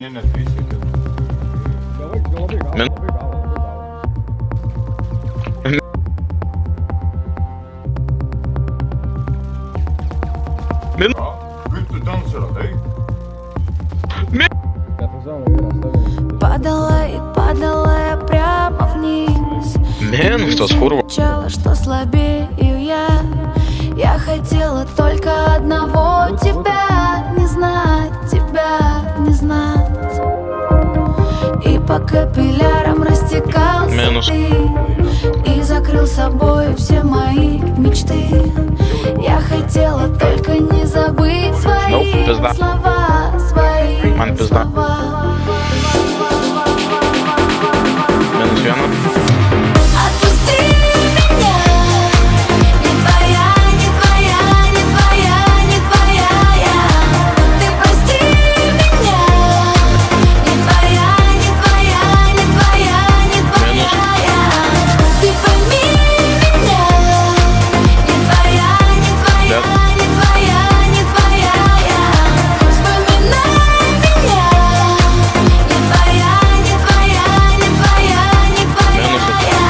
Nie, ne 2 sekundy. Labai gavo, Men- labai gavo, labai gavo. Ja, bytte danser dig. Я тут зону вирос, Падала и падала я прямо вниз. Мен, хто з курва? Кричала, что слабею я. Я хотела только одного тебя не знать, тебя не знать. И по капиллярам растекался Минус. ты и закрыл собой все мои мечты. Я хотела только не забыть свои пизда. слова, свои Ман, пизда. слова. Мінус Вена. Отпусти меня, не твоя, не твоя, не твоя, не твоя я. Ты прости меня, не твоя, не твоя, не твоя, не твоя я. Ты пойми меня, не твоя, не твоя, не твоя, не твоя я. Вспоминай меня, не твоя, не твоя, не твоя, не твоя Минус я.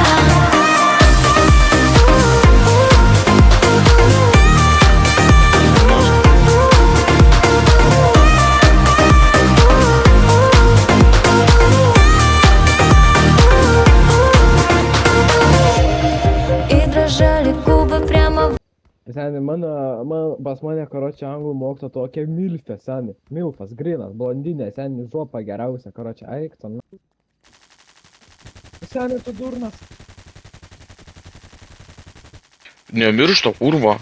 И дрожали губы прямо Seni, pas mane, karočią, anglų mokslo tokia milfė, seni. Milfas, grinas, blondinė, seni, žopa geriausia, karočią, eik, ten. Seni, tu durnas. Не, мир, что курва?